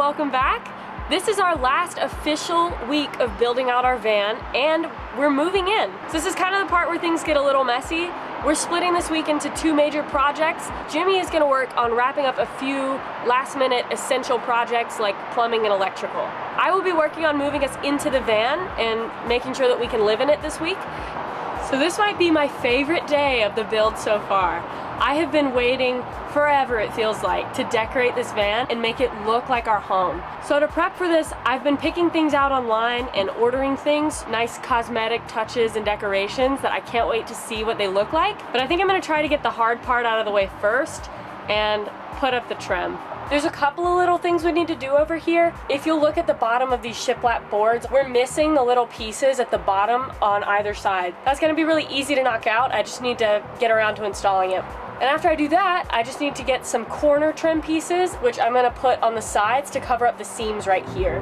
welcome back. This is our last official week of building out our van and we're moving in. So this is kind of the part where things get a little messy. We're splitting this week into two major projects. Jimmy is gonna work on wrapping up a few last minute essential projects like plumbing and electrical. I will be working on moving us into the van and making sure that we can live in it this week. So this might be my favorite day of the build so far. I have been waiting forever, it feels like, to decorate this van and make it look like our home. So to prep for this, I've been picking things out online and ordering things, nice cosmetic touches and decorations that I can't wait to see what they look like. But I think I'm gonna try to get the hard part out of the way first and put up the trim. There's a couple of little things we need to do over here. If you'll look at the bottom of these shiplap boards, we're missing the little pieces at the bottom on either side. That's gonna be really easy to knock out. I just need to get around to installing it. And after I do that, I just need to get some corner trim pieces, which I'm gonna put on the sides to cover up the seams right here.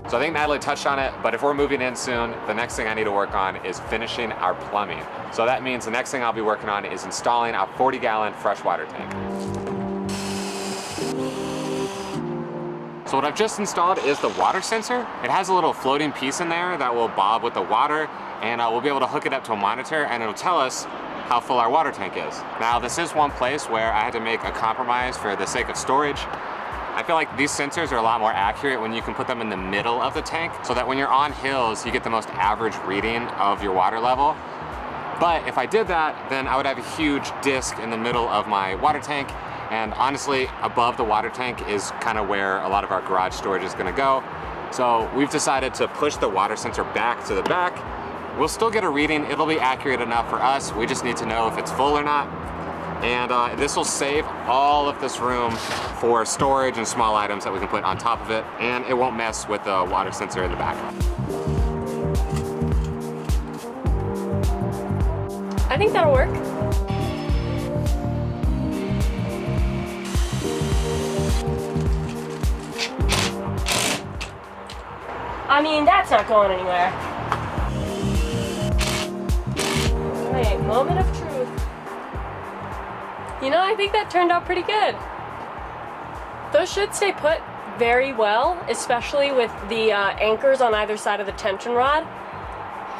So I think Natalie touched on it, but if we're moving in soon, the next thing I need to work on is finishing our plumbing. So that means the next thing I'll be working on is installing our 40-gallon freshwater tank. So what I've just installed is the water sensor. It has a little floating piece in there that will bob with the water, and we'll be able to hook it up to a monitor and it'll tell us how full our water tank is. Now this is one place where I had to make a compromise for the sake of storage. I feel like these sensors are a lot more accurate when you can put them in the middle of the tank so that when you're on hills, you get the most average reading of your water level. But if I did that, then I would have a huge disc in the middle of my water tank. And honestly, above the water tank is kind of where a lot of our garage storage is gonna go. So we've decided to push the water sensor back to the back. We'll still get a reading. It'll be accurate enough for us. We just need to know if it's full or not. And this will save all of this room for storage and small items that we can put on top of it, and it won't mess with the water sensor in the back. I think that'll work. I mean, that's not going anywhere. Wait, moment of truth. You know, I think that turned out pretty good. Those should stay put very well, especially with the anchors on either side of the tension rod.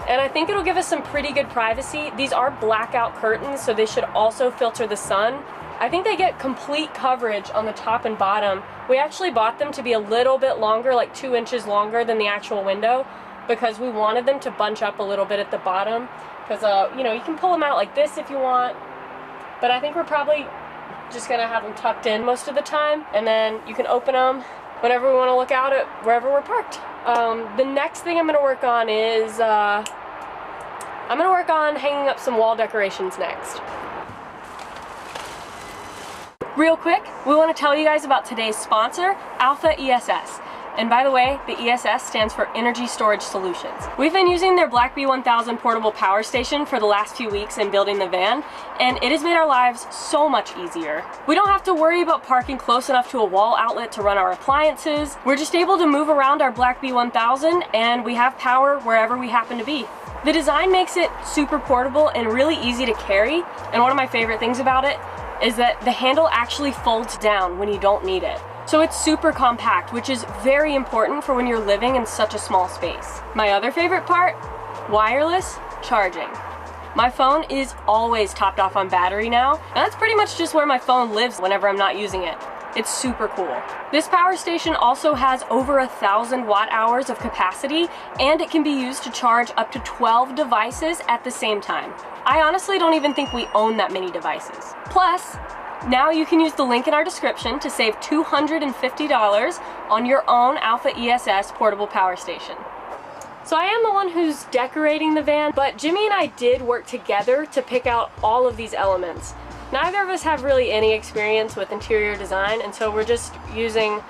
And I think it'll give us some pretty good privacy. These are blackout curtains, so they should also filter the sun. I think they get complete coverage on the top and bottom. We actually bought them to be a little bit longer, like 2 inches longer than the actual window, because we wanted them to bunch up a little bit at the bottom. Because, you know, you can pull them out like this if you want. But I think we're probably just gonna have them tucked in most of the time, and then you can open them whenever we wanna look out at wherever we're parked. The next thing I'm gonna work on is, I'm gonna work on hanging up some wall decorations next. Real quick, we wanna tell you guys about today's sponsor, AlphaESS. And by the way, the ESS stands for Energy Storage Solutions. We've been using their Black B1000 portable power station for the last few weeks in building the van, and it has made our lives so much easier. We don't have to worry about parking close enough to a wall outlet to run our appliances. We're just able to move around our Black B1000 and we have power wherever we happen to be. The design makes it super portable and really easy to carry, and one of my favorite things about it is that the handle actually folds down when you don't need it. So it's super compact, which is very important for when you're living in such a small space. My other favorite part, wireless charging. My phone is always topped off on battery now, and that's pretty much just where my phone lives whenever I'm not using it. It's super cool. This power station also has over 1,000 watt-hours of capacity, and it can be used to charge up to 12 devices at the same time. I honestly don't even think we own that many devices. Plus, now you can use the link in our description to save $250 on your own AlphaESS portable power station. So I am the one who's decorating the van, but Jimmy and I did work together to pick out all of these elements. Neither of us have really any experience with interior design, and so we're just using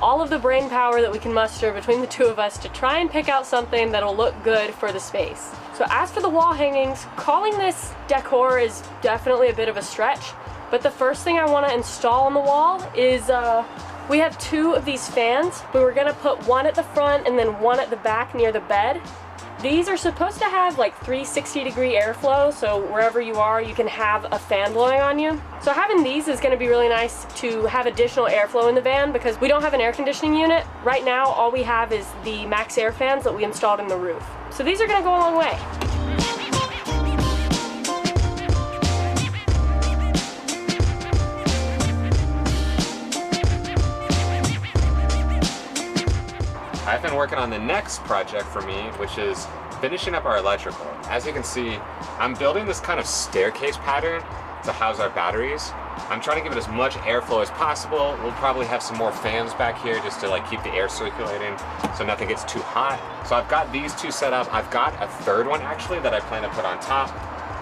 all of the brain power that we can muster between the two of us to try and pick out something that'll look good for the space. So as for the wall hangings, calling this decor is definitely a bit of a stretch. But the first thing I want to install on the wall is We have 2 of these fans. We were gonna put one at the front and then one at the back near the bed. These are supposed to have like 360-degree airflow, so wherever you are, you can have a fan blowing on you. So having these is gonna be really nice to have additional airflow in the van because we don't have an air conditioning unit. Right now, all we have is the max air fans that we installed in the roof. So these are gonna go a long way. I've been working on the next project for me, which is finishing up our electrical. As you can see, I'm building this kind of staircase pattern to house our batteries. I'm trying to give it as much airflow as possible. We'll probably have some more fans back here just to like keep the air circulating so nothing gets too hot. So I've got these 2 set up. I've got a 3rd one actually that I plan to put on top.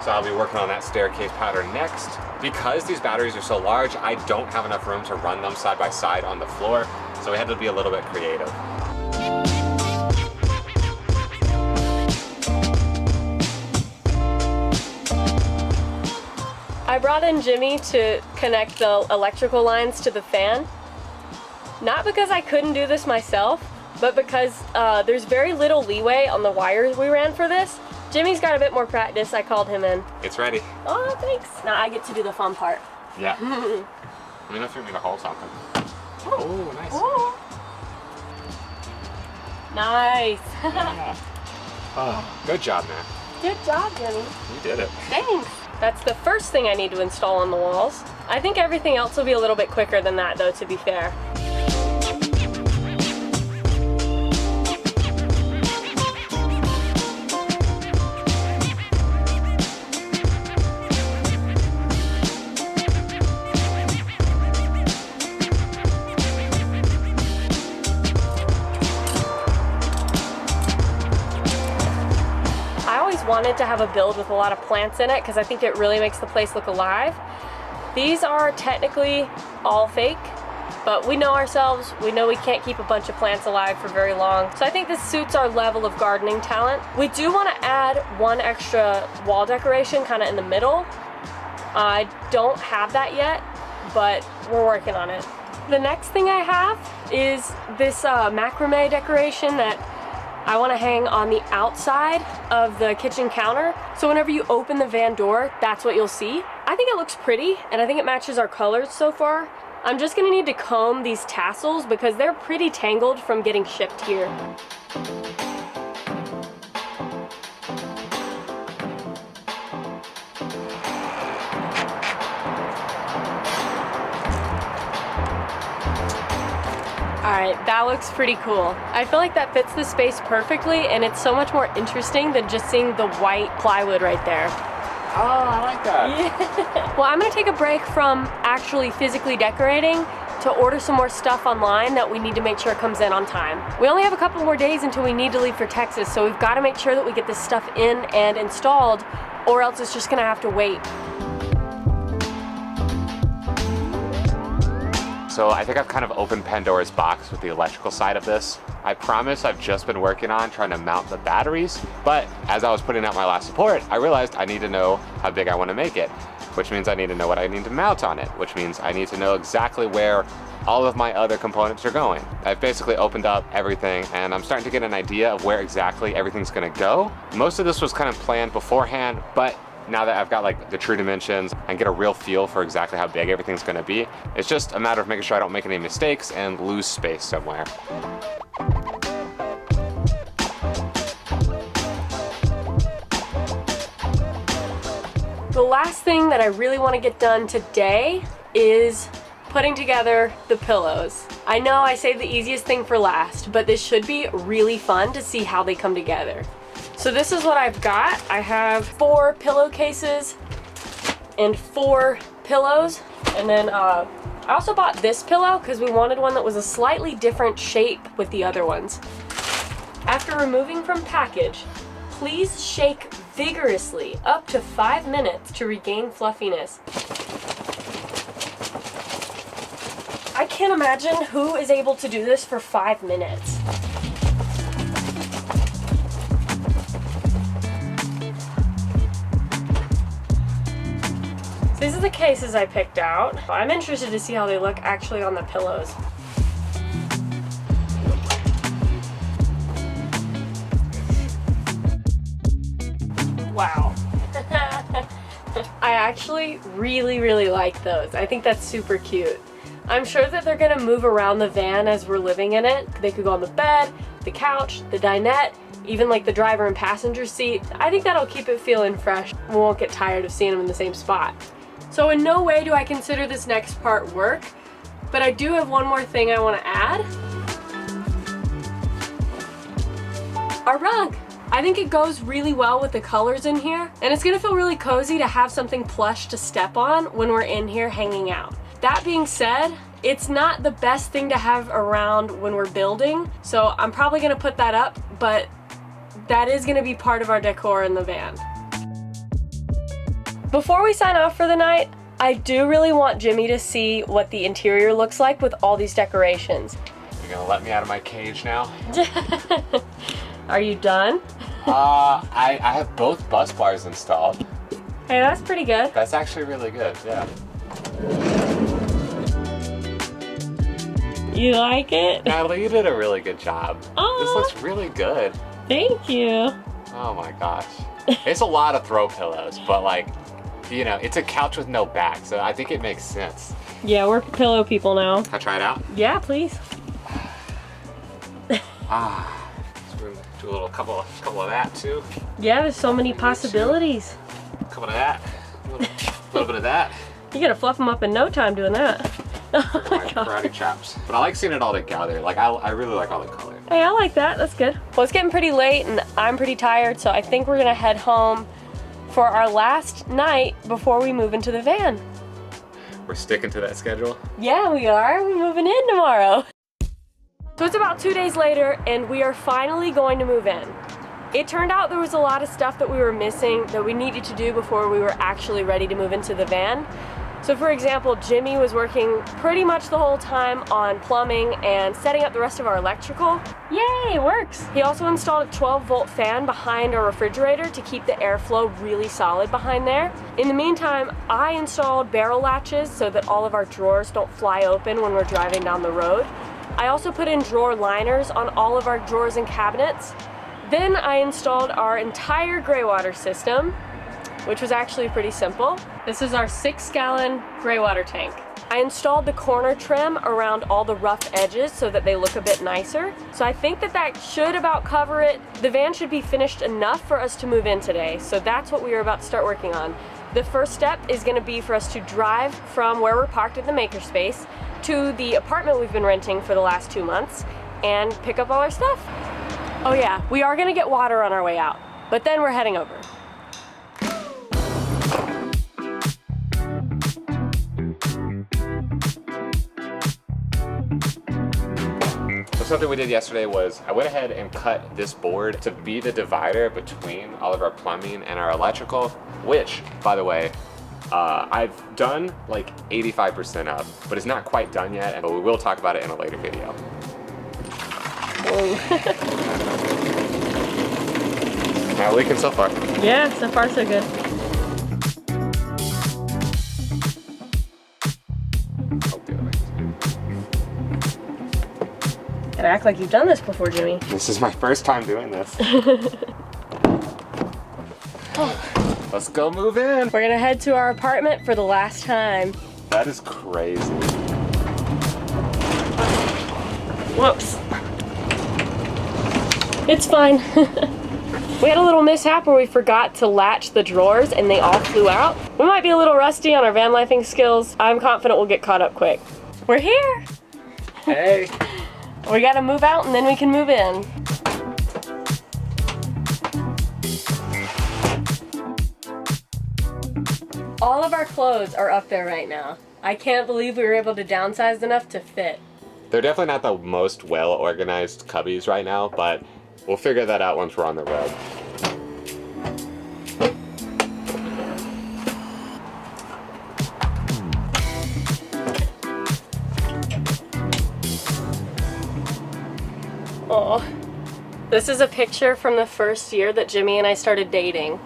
So I'll be working on that staircase pattern next. Because these batteries are so large, I don't have enough room to run them side by side on the floor. So we had to be a little bit creative. I brought in Jimmy to connect the electrical lines to the fan. Not because I couldn't do this myself, but because there's very little leeway on the wires we ran for this. Jimmy's got a bit more practice. I called him in. It's ready. Oh, thanks. Now I get to do the fun part. Yeah. Let me know if you want me to hold something. Oh, nice. Oh. Nice. Yeah. Oh, good job, man. Good job, Jimmy. You did it. Thanks. That's the first thing I need to install on the walls. I think everything else will be a little bit quicker than that, though, to be fair. Wanted to have a build with a lot of plants in it because I think it really makes the place look alive. These are technically all fake, but we know ourselves, we know we can't keep a bunch of plants alive for very long. So I think this suits our level of gardening talent. We do want to add one extra wall decoration kind of in the middle. I don't have that yet, but we're working on it. The next thing I have is this macrame decoration that I want to hang on the outside of the kitchen counter. So whenever you open the van door, that's what you'll see. I think it looks pretty and I think it matches our colors so far. I'm just gonna need to comb these tassels because they're pretty tangled from getting shipped here. Alright, that looks pretty cool. I feel like that fits the space perfectly and it's so much more interesting than just seeing the white plywood right there. Oh, I like that. Yeah. Well, I'm gonna take a break from actually physically decorating to order some more stuff online that we need to make sure comes in on time. We only have a couple more days until we need to leave for Texas, so we've got to make sure that we get this stuff in and installed, or else it's just gonna have to wait. So I think I've kind of opened Pandora's box with the electrical side of this. I promise I've just been working on trying to mount the batteries, but as I was putting out my last support, I realized I need to know how big I want to make it, which means I need to know what I need to mount on it, which means I need to know exactly where all of my other components are going. I've basically opened up everything and I'm starting to get an idea of where exactly everything's gonna go. Most of this was kind of planned beforehand, but now that I've got like the true dimensions and get a real feel for exactly how big everything's gonna be, it's just a matter of making sure I don't make any mistakes and lose space somewhere. The last thing that I really want to get done today is putting together the pillows. I know I saved the easiest thing for last, but this should be really fun to see how they come together. So this is what I've got. I have 4 pillowcases and 4 pillows. And then I also bought this pillow because we wanted one that was a slightly different shape with the other ones. After removing from package, please shake vigorously up to 5 minutes to regain fluffiness. I can't imagine who is able to do this for 5 minutes. These are the cases I picked out. I'm interested to see how they look actually on the pillows. actually really like those. I think that's super cute. I'm sure that they're gonna move around the van as we're living in it. They could go on the bed, the couch, the dinette, even like the driver and passenger seat. I think that'll keep it feeling fresh. We won't get tired of seeing them in the same spot. So in no way do I consider this next part work, but I do have one more thing I want to add. Our rug. I think it goes really well with the colors in here, and it's gonna feel really cozy to have something plush to step on when we're in here hanging out. That being said, it's not the best thing to have around when we're building, so I'm probably gonna put that up, but that is gonna be part of our decor in the van. Before we sign off for the night, I do really want Jimmy to see what the interior looks like with all these decorations. You're gonna let me out of my cage now? Are you done? I have both bus bars installed. Hey, that's pretty good. That's actually really good, yeah. You like it? Natalie, you did a really good job. Oh, this looks really good. Thank you. Oh my gosh. It's a lot of throw pillows, but like, you know, it's a couch with no back, so I think it makes sense. Yeah, we're pillow people now. Can I try it out? Yeah, please. So we're gonna do a little couple of that too. Yeah, there's so many possibilities. A couple of that, a little bit of that. You're gonna fluff them up in no time doing that. Oh My my God. karate chops. But I like seeing it all together. Like I really like all the colors. Hey, I like that. That's good. Well, it's getting pretty late and I'm pretty tired, so I think we're gonna head home for our last night before we move into the van. We're sticking to that schedule? Yeah, we are. We're moving in tomorrow. So it's about 2 days later and we are finally going to move in. It turned out there was a lot of stuff that we were missing that we needed to do before we were actually ready to move into the van. So for example, Jimmy was working pretty much the whole time on plumbing and setting up the rest of our electrical. Yay, it works! He also installed a 12-volt fan behind our refrigerator to keep the airflow really solid behind there. In the meantime, I installed barrel latches so that all of our drawers don't fly open when we're driving down the road. I also put in drawer liners on all of our drawers and cabinets. Then I installed our entire gray water system, which was actually pretty simple. This is our 6-gallon gray water tank. I installed the corner trim around all the rough edges so that they look a bit nicer. So I think that that should about cover it. The van should be finished enough for us to move in today. So that's what we are about to start working on. The first step is gonna be for us to drive from where we're parked at the makerspace to the apartment we've been renting for the last 2 months and pick up all our stuff. Oh yeah, we are gonna get water on our way out, but then we're heading over. Something we did yesterday was I went ahead and cut this board to be the divider between all of our plumbing and our electrical, which, by the way, I've done like 85% of, but it's not quite done yet, and we will talk about it in a later video. Now leaking so far. Yeah, so far so good. Gotta act like you've done this before, Jimmy. This is my first time doing this. Let's go move in. We're gonna head to our apartment for the last time. That is crazy. Whoops. It's fine. We had a little mishap where we forgot to latch the drawers and they all flew out. We might be a little rusty on our van lifing skills. I'm confident we'll get caught up quick. We're here. Hey. We gotta move out and then we can move in. All of our clothes are up there right now. I can't believe we were able to downsize enough to fit. They're definitely not the most well-organized cubbies right now, but we'll figure that out once we're on the road. Oh, this is a picture from the first year that Jimmy and I started dating.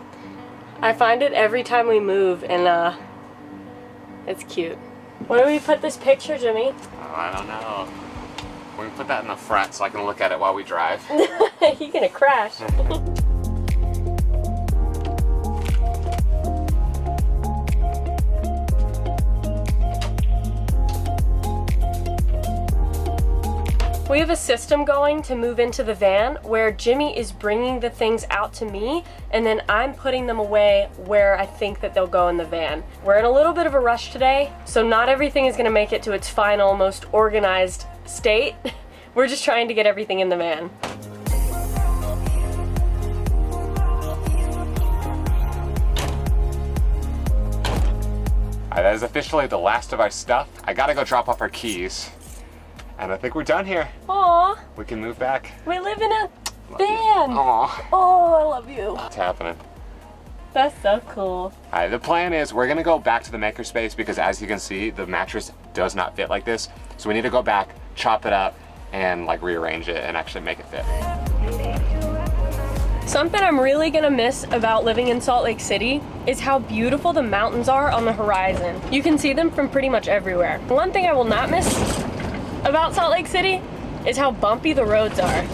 I find it every time we move and it's cute. Where do we put this picture, Jimmy? Oh, I don't know. We can put that in the front so I can look at it while we drive. You're gonna crash. We have a system going to move into the van where Jimmy is bringing the things out to me and then I'm putting them away where I think that they'll go in the van. We're in a little bit of a rush today, so not everything is gonna make it to its final, most organized state. We're just trying to get everything in the van. All right, that is officially the last of our stuff. I gotta go drop off our keys. And I think we're done here. Aw, We can move back. we live in a van. Aw, Oh, I love you. it's happening. That's so cool. All right, the plan is we're gonna go back to the makerspace because as you can see, the mattress does not fit like this. So we need to go back, chop it up, and like rearrange it and actually make it fit. Something I'm really gonna miss about living in Salt Lake City is how beautiful the mountains are on the horizon. You can see them from pretty much everywhere. One thing I will not miss about Salt Lake City is how bumpy the roads are.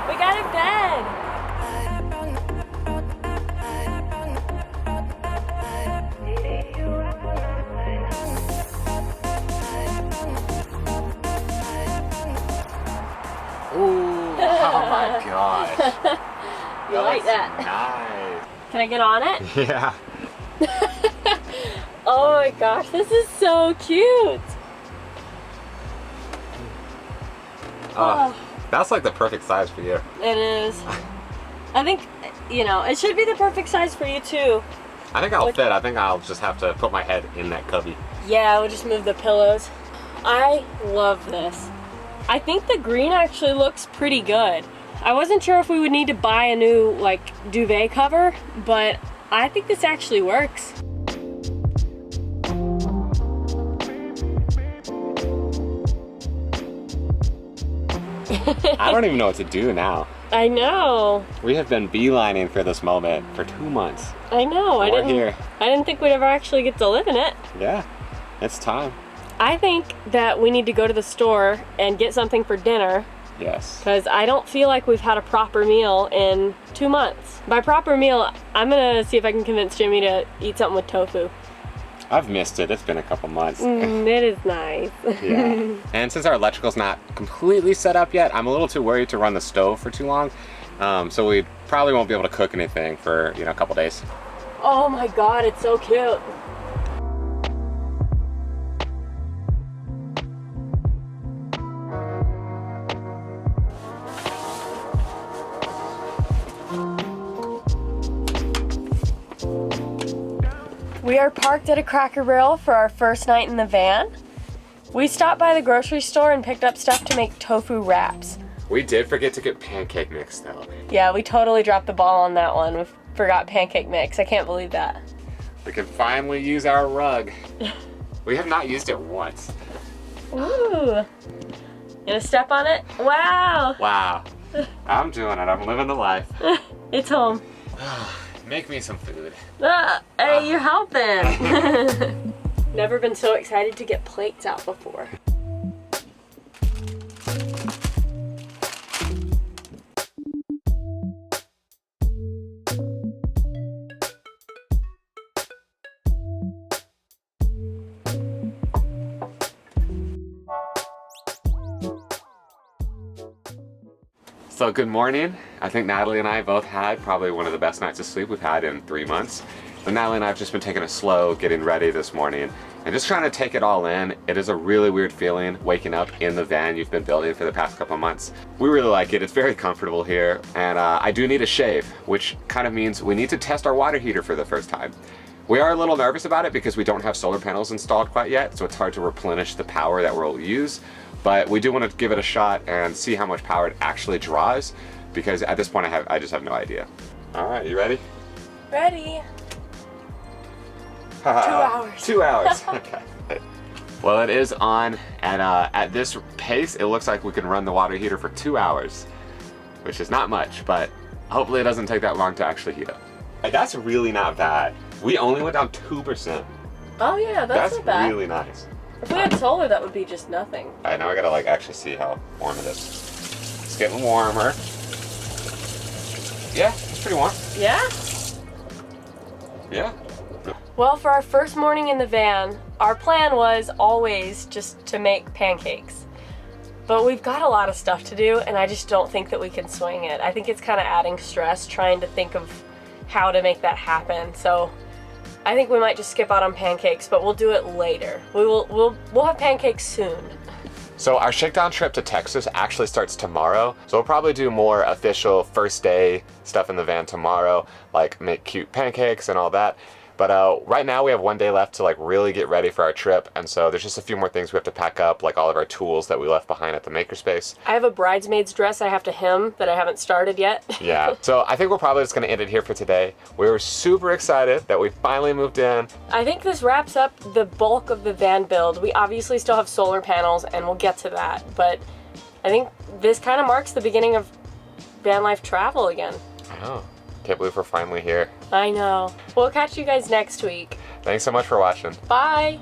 We got a bed. Ooh, oh my gosh. You like that? Nice. Can I get on it? Yeah. Oh my gosh, this is so cute. Oh, that's like the perfect size for you. It is. I think, you know, it should be the perfect size for you too. I think I'll fit. I think I'll just have to put my head in that cubby. Yeah, we'll just move the pillows. I love this. I think the green actually looks pretty good. I wasn't sure if we would need to buy a new like duvet cover, but I think this actually works. I don't even know what to do now. I know. We have been beelining for this moment for 2 months. I know. We're here. I didn't think we'd ever actually get to live in it. Yeah, it's time. I think that we need to go to the store and get something for dinner Yes. because I don't feel like we've had a proper meal in 2 months. By proper meal, I'm gonna see if I can convince Jimmy to eat something with tofu. I've missed it. It's been a couple months. It is nice. Yeah. And since our electrical's not completely set up yet, I'm a little too worried to run the stove for too long. So we probably won't be able to cook anything for, you know, a couple days. Oh my God, it's so cute. We are parked at a Cracker Barrel for our first night in the van. We stopped by the grocery store and picked up stuff to make tofu wraps. We did forget to get pancake mix though. Yeah, we totally dropped the ball on that one. We forgot pancake mix. I can't believe that. We can finally use our rug. We have not used it once. Ooh. Gonna step on it? Wow. Wow. I'm doing it. I'm living the life. It's home. Make me some food. Hey, you're helping. Never been so excited to get plates out before. So good morning. I think Natalie and I both had probably one of the best nights of sleep we've had in 3 months. But Natalie and I have just been taking it slow, getting ready this morning, and just trying to take it all in. It is a really weird feeling waking up in the van you've been building for the past couple months. We really like it. It's very comfortable here, and I do need a shave, which kind of means we need to test our water heater for the first time. We are a little nervous about it because we don't have solar panels installed quite yet, so it's hard to replenish the power that we'll use. But we do want to give it a shot and see how much power it actually draws, because at this point I just have no idea. All right, you ready? Ready. hours. 2 hours. Okay. Well, it is on, and at this pace, it looks like we can run the water heater for 2 hours, which is not much, but hopefully it doesn't take that long to actually heat up. That's really not bad. We only went down 2%. Oh yeah, that's not bad. That's really nice. If we had solar, that would be just nothing. All right, now I gotta like actually see how warm it is. It's getting warmer. Yeah, it's pretty warm. Yeah? Yeah. Well, for our first morning in the van, our plan was always just to make pancakes. But we've got a lot of stuff to do, and I just don't think that we can swing it. I think it's kind of adding stress trying to think of how to make that happen. So I think we might just skip out on pancakes, but we'll do it later. We'll have pancakes soon. So our shakedown trip to Texas actually starts tomorrow. So we'll probably do more official first day stuff in the van tomorrow, like make cute pancakes and all that. But right now we have 1 day left to like really get ready for our trip, and so there's just a few more things we have to pack up, like all of our tools that we left behind at the makerspace. I have a bridesmaid's dress I have to hem that I haven't started yet. Yeah, so I think we're probably just gonna end it here for today. We were super excited that we finally moved in. I think this wraps up the bulk of the van build. We obviously still have solar panels, and we'll get to that, but I think this kind of marks the beginning of van life travel again. I know. Can't believe we're finally here. I know. We'll catch you guys next week. Thanks so much for watching. Bye.